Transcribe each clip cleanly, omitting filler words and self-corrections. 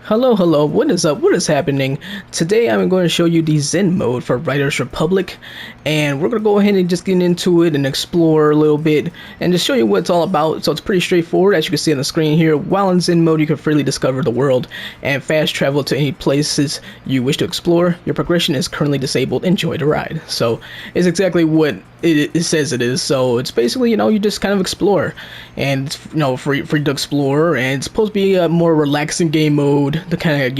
Hello, what is up? What is happening? Today I'm going to show you the Zen mode for Riders Republic, and we're going to go ahead and just get into it and explore a little bit and just show you what it's all about. So it's pretty straightforward, as you can see on the screen here. While in Zen mode, you can freely discover the world and fast travel to any places you wish to explore. Your progression is currently disabled. Enjoy the ride. So it's exactly what it says it is. So it's basically, you just kind of explore, and it's, free to explore, and it's supposed to be a more relaxing game mode. The kind of,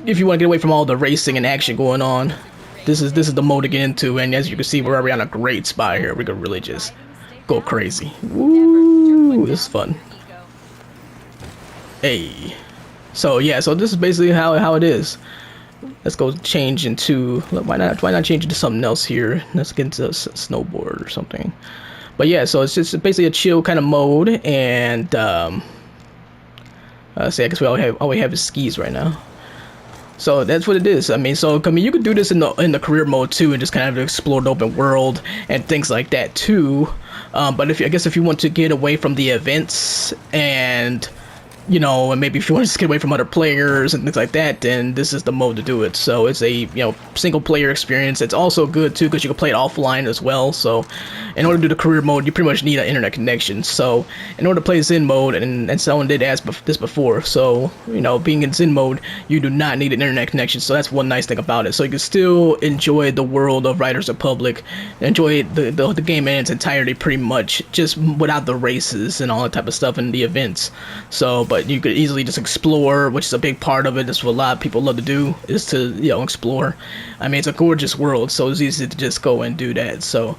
if you want to get away from all the racing and action going on, this is the mode to get into. And as you can see, we're already on a great spot here. We could really just go crazy. Woo, this is fun. Hey, so yeah, so this is basically how it is. Let's go change into, why not change into something else here? Let's get into a snowboard or something. But yeah, so it's just basically a chill kind of mode, and see, I guess all we have is skis right now. So that's what it is. I mean, you could do this in the career mode too, and just kind of explore the open world and things like that too. But I guess if you want to get away from the events and and maybe if you want to just get away from other players and things like that, then this is the mode to do it. So it's a single player experience. It's also good too because you can play it offline as well. So in order to do the career mode, you pretty much need an internet connection. So in order to play Zen mode, and someone did ask this before, so being in Zen mode, you do not need an internet connection. So that's one nice thing about it. So you can still enjoy the world of Riders Republic, enjoy the game in its entirety pretty much, just without the races and all that type of stuff and the events. So but you could easily just explore, which is a big part of it. That's what a lot of people love to do, is to explore. I mean, it's a gorgeous world, so it's easy to just go and do that. So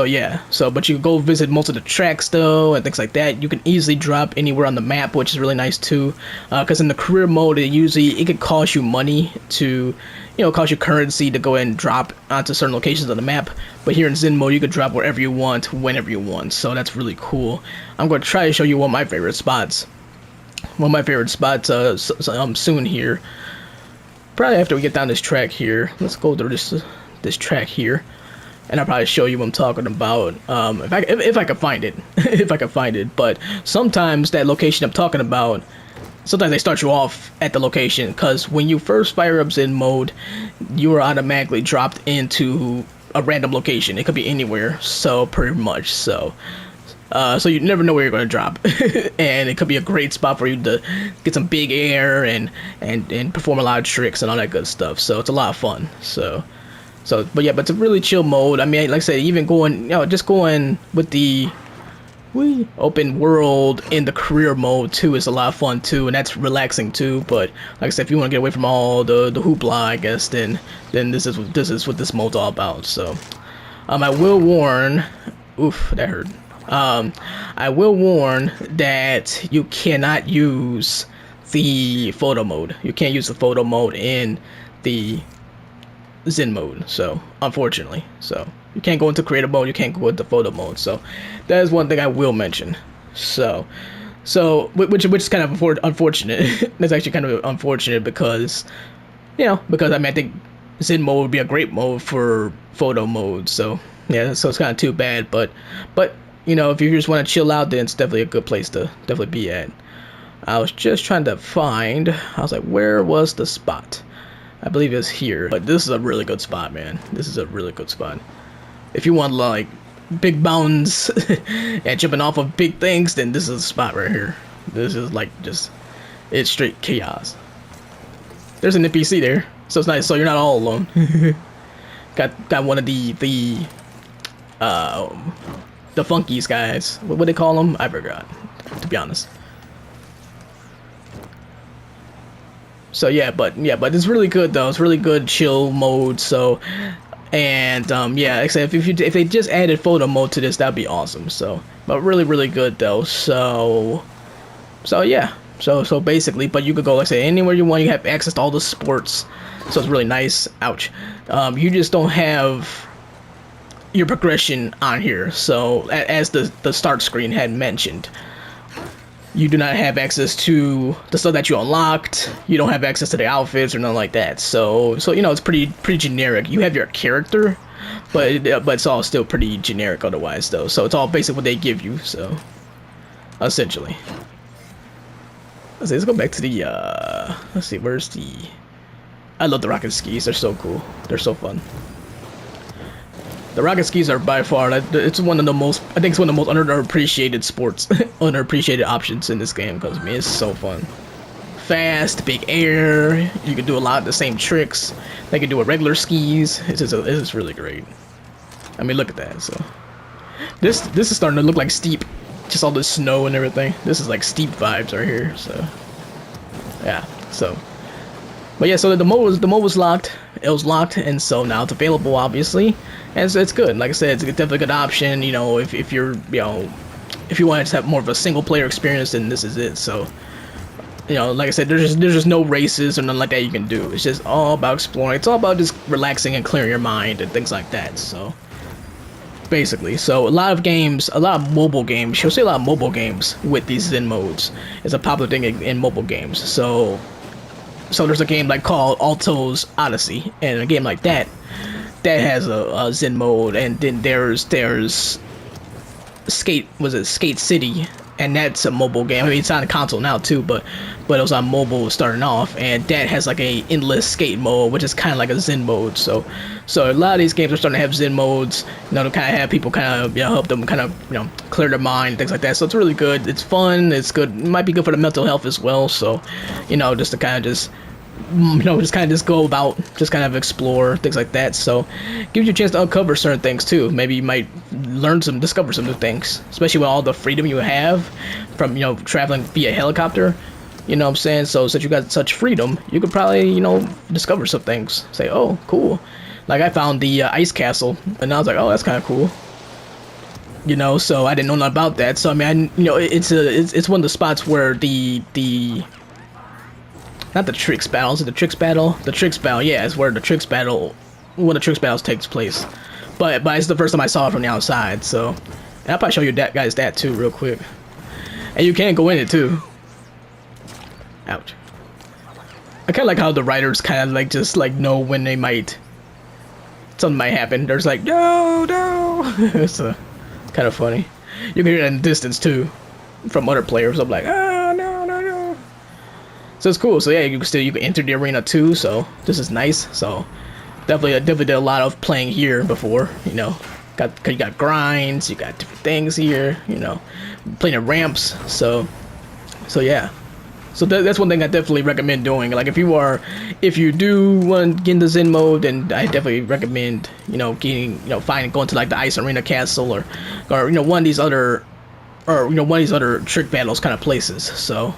yeah, but you can go visit most of the tracks though and things like that. You can easily drop anywhere on the map, which is really nice too, because in the career mode it could cost you money to cost you currency to go ahead and drop onto certain locations on the map. But here in Zen mode, you could drop wherever you want, whenever you want. So that's really cool. I'm going to try to show you one of my favorite spots. Soon here, probably after we get down this track here. Let's go through this track here, and I'll probably show you what I'm talking about, if I can find it. If I can find it. But sometimes that location I'm talking about, sometimes they start you off at the location, because when you first fire up Zen mode, you are automatically dropped into a random location. It could be anywhere, so pretty much so you never know where you're going to drop. And it could be a great spot for you to get some big air and perform a lot of tricks and all that good stuff. So it's a lot of fun. But it's a really chill mode. I mean, like I said, even just going with the open world in the career mode too is a lot of fun too, and that's relaxing too. But like I said, if you want to get away from all the hoopla, I guess, then this is what this mode's all about. So I will warn, oof, that hurt. I will warn that you cannot use the photo mode. You can't use the photo mode in the Zen mode, so unfortunately. So you can't go into creative mode, you can't go into photo mode. So that is one thing I will mention. So which is kind of unfortunate. That's actually kind of unfortunate because I mean, I think Zen mode would be a great mode for photo mode. So yeah, so it's kind of too bad, but if you just want to chill out, then it's definitely a good place to definitely be at. I was just trying to find, I was like, where was the spot? I believe it's here. But this is a really good spot, man. This is a really good spot. If you want like big bounds and jumping off of big things, then this is the spot right here. This is like it's straight chaos. There's an NPC there, so it's nice. So you're not all alone. got one of the funkies guys. What they call them? I forgot, to be honest. So yeah, but it's really good though. It's really good chill mode. So yeah, except if they just added photo mode to this, that'd be awesome. So but really good though. So yeah. So basically, but you could go, like I say, anywhere you want. You have access to all the sports. So it's really nice. Ouch. You just don't have your progression on here. So as the start screen had mentioned, you do not have access to the stuff that you unlocked. You don't have access to the outfits or nothing like that. So it's pretty generic. You have your character, but it's all still pretty generic otherwise though. So it's all basically what they give you. So essentially. let's go back to the let's see, where's the, I love the rocket skis. They're so cool. They're so fun. The rocket skis are by far, it's one of the most, I think it's one of the most underappreciated sports, underappreciated options in this game, because I mean, it's so fun. Fast, big air, you can do a lot of the same tricks they can do with regular skis. It's just really great. I mean, look at that. So this is starting to look like steep, just all the snow and everything. This is like steep vibes right here. So yeah, so but yeah, so the mode was locked. It was locked, and so now it's available, obviously, and so it's good. Like I said, it's definitely a good option. You know, if you're, you know, if you want to have more of a single player experience, then this is it. So, you know, like I said, there's just no races or nothing like that you can do. It's just all about exploring. It's all about just relaxing and clearing your mind and things like that. So basically, so a lot of games, a lot of mobile games, you'll see a lot of mobile games with these Zen modes. It's a popular thing in mobile games. So there's a game like called Alto's Odyssey, and a game like that has a Zen mode, and then there's Skate City, and that's a mobile game. I mean, it's on a console now too, but it was on mobile starting off, and that has like a endless skate mode, which is kind of like a Zen mode. So a lot of these games are starting to have Zen modes, you know, to kind of have people kind of, you know, help them kind of, you know, clear their mind, things like that. So it's really good. It's fun. It's good. It might be good for the mental health as well. So, you know, just to kind of just, you know, just go about, just kind of explore things like that. So gives you a chance to uncover certain things too. Maybe you might discover some new things, especially with all the freedom you have from, you know, traveling via helicopter. You know what I'm saying? So since you got such freedom, you could probably, you know, discover some things. Say, oh, cool. Like I found the ice castle, and I was like, oh, that's kind of cool. You know, so I didn't know nothing about that. So I mean, you know, it's one of the spots where the not the tricks battle. Is it the tricks battle? The tricks battle, yeah, it's where the tricks battle, one of the tricks battles takes place. But it's the first time I saw it from the outside. So, and I'll probably show you that too real quick. And you can go in it too. Ouch. I kind of like how the writers kind of like just like know when they something might happen. There's like, no. It's kind of funny. You can hear that in the distance too, from other players. I'm like, oh, no. So it's cool. So yeah, you can enter the arena too. So this is nice. So definitely did a lot of playing here before. You know, you got grinds, you got different things here. You know, playing at ramps. So yeah. So that's one thing I definitely recommend doing. Like if you do want to get into Zen mode, then I definitely recommend, you know, going to like the Ice Arena Castle or you know, one of these other trick battles kind of places. So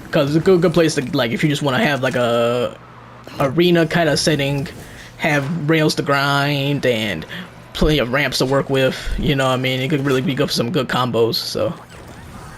because it's a good place to, like, if you just want to have like a arena kind of setting, have rails to grind and plenty of ramps to work with. You know what I mean? It could really be good for some good combos.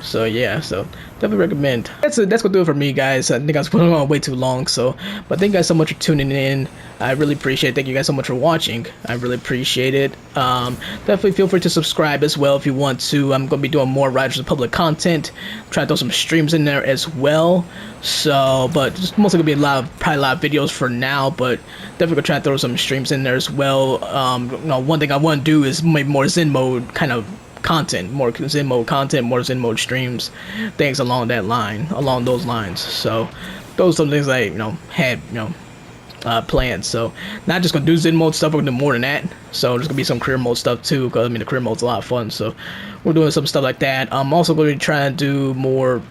So yeah, so definitely recommend. That's gonna do it for me, guys. I think I was putting on way too long. So, but thank you guys so much for tuning in. I really appreciate it. Thank you guys so much for watching. I really appreciate it. Definitely feel free to subscribe as well if you want to. I'm gonna be doing more Riders of the Public content. Try to throw some streams in there as well. So, but just mostly gonna be probably a lot of videos for now. But definitely gonna try to throw some streams in there as well. You know, one thing I want to do is maybe more Zen mode kind of content, more Zen mode streams, things along those lines. So those are some things I, you know, had, you know, planned. So not just gonna do Zen mode stuff, we're gonna do more than that. So there's gonna be some career mode stuff too, because I mean the career mode's a lot of fun. So we're doing some stuff like that. I'm also going to try and do more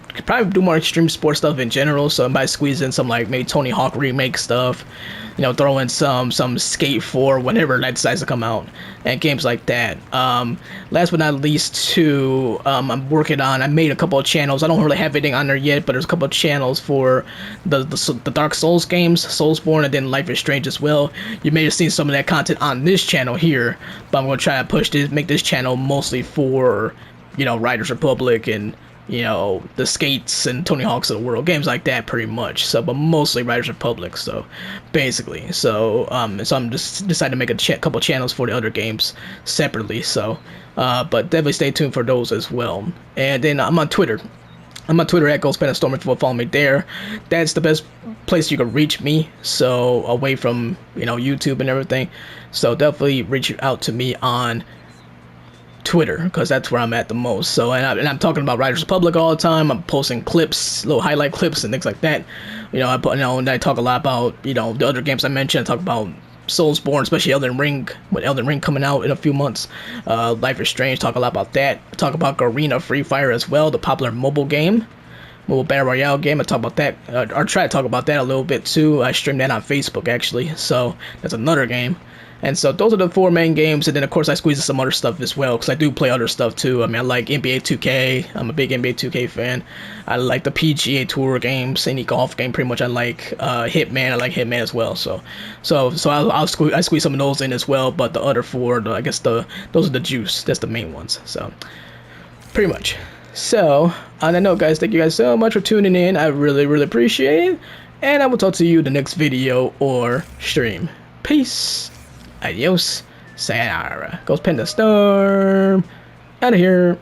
extreme sports stuff in general. So I might squeeze in some like maybe Tony Hawk remake stuff, you know, throw in some Skate 4 whenever that decides to come out, and games like that. Last but not least too, I made a couple of channels. I don't really have anything on there yet, but there's a couple of channels for the Dark Souls games, Soulsborne, and then Life is Strange as well. You may have seen some of that content on this channel here, but I'm going to try to make this channel mostly for, you know, Riders Republic and, you know, the Skates and Tony Hawks of the world, games like that pretty much. So, but mostly Riders Republic. So, basically, so I'm just decided to make a couple channels for the other games separately. So, but definitely stay tuned for those as well. And then I'm on Twitter. I'm on Twitter at GhostPandaStorm if you want to follow me there. That's the best place you can reach me. So away from, you know, YouTube and everything. So definitely reach out to me on Twitter, because that's where I'm at the most. So, and I'm talking about Riders Republic all the time. I'm posting clips, little highlight clips and things like that. You know, and I talk a lot about, you know, the other games I mentioned. I talk about Soulsborne, especially Elden Ring, with Elden Ring coming out in a few months. Life is Strange, talk a lot about that. I talk about Garena Free Fire as well, the popular mobile battle royale game. I talk about that, or try to talk about that a little bit too. I stream that on Facebook actually, so that's another game. And so those are the 4 main games, and then of course I squeeze in some other stuff as well, because I do play other stuff too. I mean, I like NBA 2K. I'm a big NBA 2K fan. I like the PGA Tour games, any golf game pretty much. I like Hitman. I like Hitman as well. So I squeeze some of those in as well. But the other 4, I guess those are the juice. That's the main ones. So pretty much. So on that note, guys, thank you guys so much for tuning in. I really, really appreciate it, and I will talk to you in the next video or stream. Peace. Adios. Sayonara. Goes Panda Storm. Out of here.